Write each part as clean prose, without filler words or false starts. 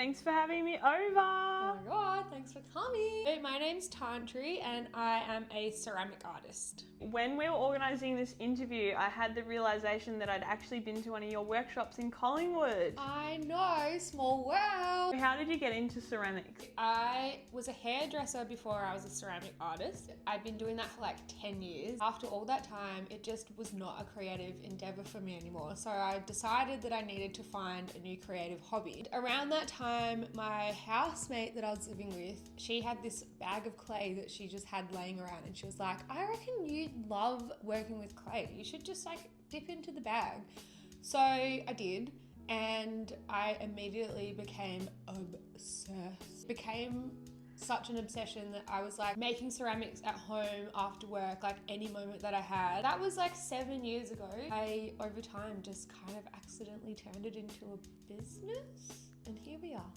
Thanks for having me over. Oh my god, thanks for coming. Hey, my name's Tantri and I am a ceramic artist. When we were organising this interview, I had the realisation that I'd actually been to one of your workshops in Collingwood. I know, small world. How did you get into ceramics? I was a hairdresser before I was a ceramic artist. I'd been doing that for like 10 years. After all that time, it just was not a creative endeavour for me anymore. So I decided that I needed to find a new creative hobby. Around that time, my housemate that I was living with, she had this bag of clay that she just had laying around, and she was like, I reckon you'd love working with clay. You should just like dip into the bag. So I did, and I immediately became obsessed. Became such an obsession that I was like making ceramics at home after work, like any moment that I had. That was like 7 years ago. I, over time, just kind of accidentally turned it into a business, and here we are.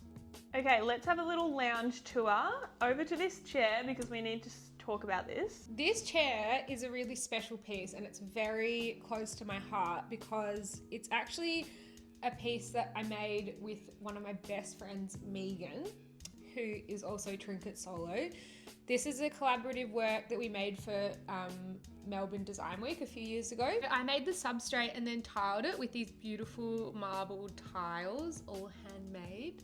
Okay, let's have a little lounge tour. Over to this chair because we need to talk about this. This chair is a really special piece, and it's very close to my heart because it's actually a piece that I made with one of my best friends, Megan, who is also Trinket Solo. This is a collaborative work that we made for Melbourne Design Week a few years ago. I made the substrate and then tiled it with these beautiful marble tiles, all handmade.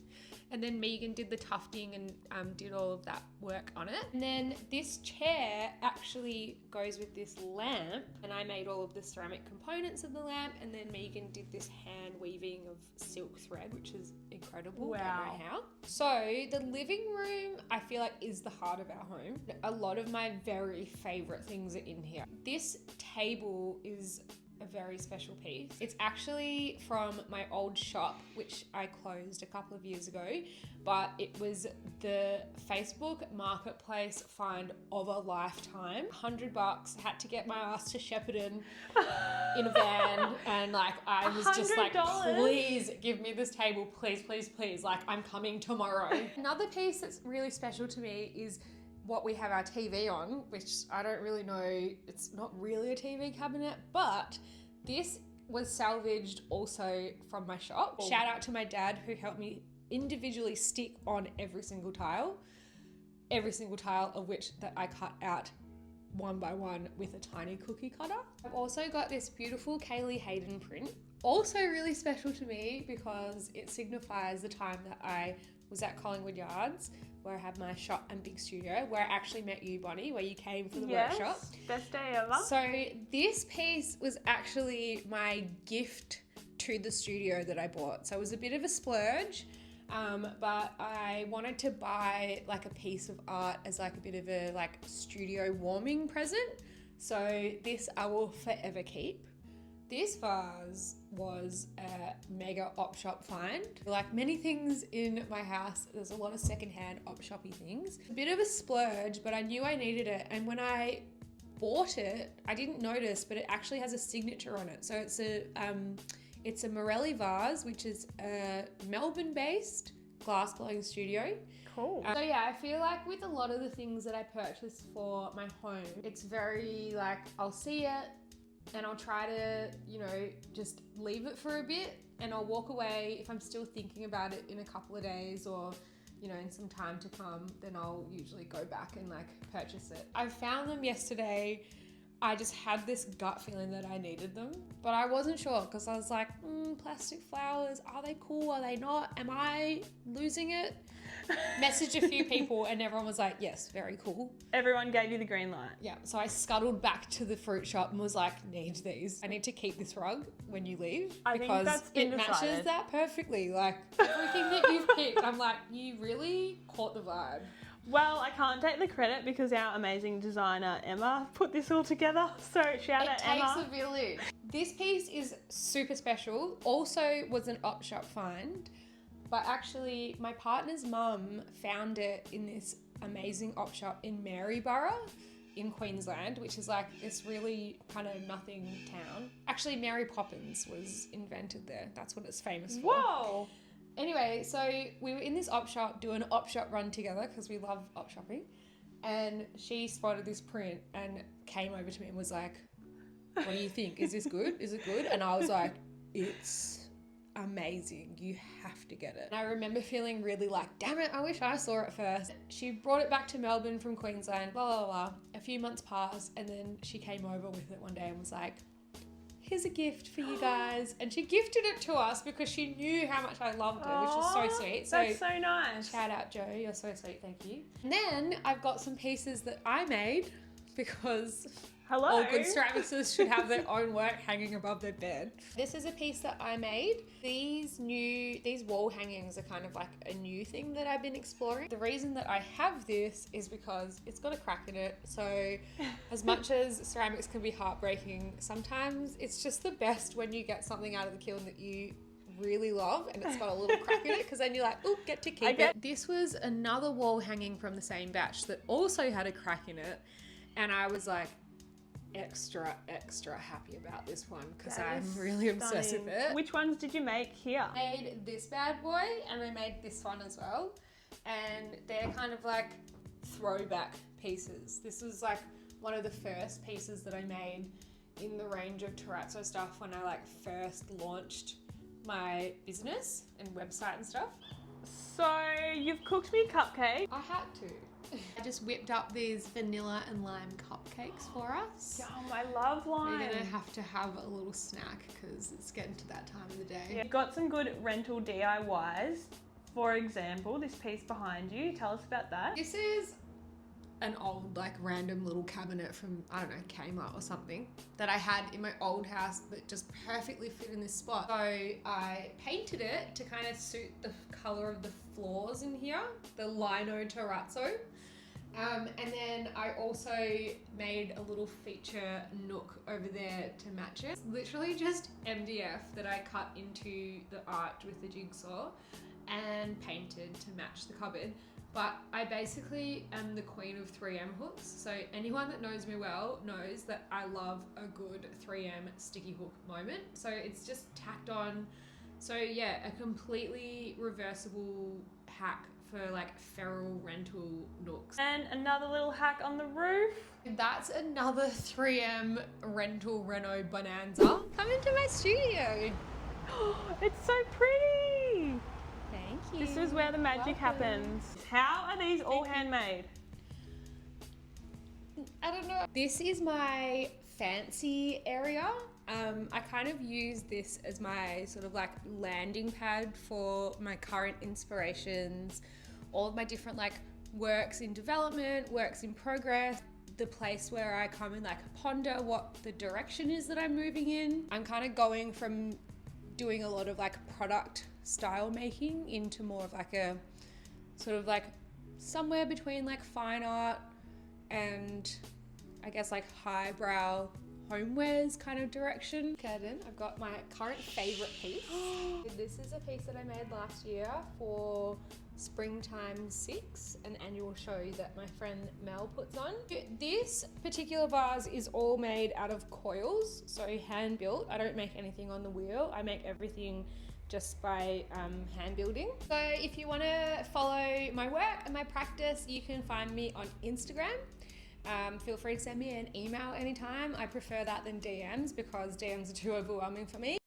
And then Megan did the tufting and did all of that work on it. And then this chair actually goes with this lamp, and I made all of the ceramic components of the lamp, and then Megan did this hand weaving of silk thread, which is incredible. Wow. Don't know how. So the living room, I feel like, is the heart of our home. A lot of my very favorite things are in here. This table is a very special piece. It's actually from my old shop, which I closed a couple of years ago, but it was the Facebook marketplace find of a lifetime. $100, had to get my ass to Shepparton in a van, and like I was just like, please give me this table, please, please, please, like I'm coming tomorrow. Another piece that's really special to me is what we have our TV on, which I don't really know, it's not really a TV cabinet, but this was salvaged also from my shop. Oh. Shout out to my dad who helped me individually stick on every single tile of which that I cut out one by one with a tiny cookie cutter. I've also got this beautiful Kaylee Hayden print, also really special to me because it signifies the time that I was at Collingwood Yards, where I had my shop and big studio, where I actually met you, Bonnie, where you came for the workshop. Best day ever. So this piece was actually my gift to the studio that I bought. So it was a bit of a splurge, but I wanted to buy like a piece of art as like a bit of a like studio warming present. So this I will forever keep. This vase was a mega op shop find. Like many things in my house, there's a lot of secondhand op shoppy things. A bit of a splurge, but I knew I needed it. And when I bought it, I didn't notice, but it actually has a signature on it. So it's a Morelli vase, which is a Melbourne-based glass blowing studio. Cool. So yeah, I feel like with a lot of the things that I purchase for my home, it's very like, I'll see it, and I'll try to, you know, just leave it for a bit, and I'll walk away. If I'm still thinking about it in a couple of days or, you know, in some time to come, then I'll usually go back and like purchase it. I found them yesterday. I just had this gut feeling that I needed them, but I wasn't sure because I was like, plastic flowers, are they cool? Are they not? Am I losing it? Messaged a few people and everyone was like, yes, very cool. Everyone gave you the green light. Yeah, so I scuttled back to the fruit shop and was like, need these. I need to keep this rug when you leave because it matches that perfectly. Like everything that you've picked, I'm like, you really caught the vibe. Well, I can't take the credit because our amazing designer, Emma, put this all together. So shout out Emma. It takes a village. This piece is super special. Also was an op shop find, but actually my partner's mum found it in this amazing op shop in Maryborough in Queensland, which is like this really kind of nothing town. Actually, Mary Poppins was invented there. That's what it's famous for. Whoa! Anyway, so we were in this op shop doing an op shop run together because we love op shopping, and she spotted this print and came over to me and was like, what do you think? Is this good? Is it good? And I was like, it's amazing. You have to get it. And I remember feeling really like, damn it, I wish I saw it first. She brought it back to Melbourne from Queensland, blah, blah, blah. A few months passed and then she came over with it one day and was like, here's a gift for you guys. And she gifted it to us because she knew how much I loved it, which is so sweet. So that's so nice. Shout out, Joe. You're so sweet. Thank you. And then I've got some pieces that I made because all good ceramicists should have their own work hanging above their bed. This is a piece that I made. These wall hangings are kind of like a new thing that I've been exploring. The reason that I have this is because it's got a crack in it. So as much as ceramics can be heartbreaking, sometimes it's just the best when you get something out of the kiln that you really love and it's got a little crack in it, because then you're like, oh, get to keep it. This was another wall hanging from the same batch that also had a crack in it, and I was like, extra happy about this one because I'm really obsessed with it. Which ones did you make here? I made this bad boy and I made this one as well, and they're kind of like throwback pieces. This was like one of the first pieces that I made in the range of terrazzo stuff when I like first launched my business and website and stuff. So you've cooked me cupcake. I had to. I just whipped up these vanilla and lime cupcakes for us. Yum, I love lime. We're gonna have to have a little snack because it's getting to that time of the day. Yeah. You've got some good rental DIYs. For example, this piece behind you. Tell us about that. This is an old, like, random little cabinet from, I don't know, Kmart or something that I had in my old house that just perfectly fit in this spot. So I painted it to kind of suit the color of the floors in here, the lino terrazzo. And then I also made a little feature nook over there to match it. It's literally just MDF that I cut into the arch with the jigsaw and painted to match the cupboard. But I basically am the queen of 3M hooks. So anyone that knows me well knows that I love a good 3M sticky hook moment. So it's just tacked on. So yeah, a completely reversible hack for like feral rental nooks. And another little hack on the roof. That's another 3M rental reno bonanza. Come into my studio. It's so pretty. Thank you. This is where the magic happens. How are these all handmade? I don't know. This is my fancy area. I kind of use this as my sort of like landing pad for my current inspirations, all of my different like works in development, works in progress, the place where I come and like ponder what the direction is that I'm moving in. I'm kind of going from doing a lot of like product style making into more of like a sort of like somewhere between like fine art and I guess like highbrow homewares kind of direction. Curtain, I've got my current favorite piece. This is a piece that I made last year for Springtime 6, an annual show that my friend Mel puts on. This particular vase is all made out of coils, so hand built. I don't make anything on the wheel. I make everything just by hand building. So if you want to follow my work and my practice, you can find me on Instagram. Feel free to send me an email anytime. I prefer that than DMs because DMs are too overwhelming for me.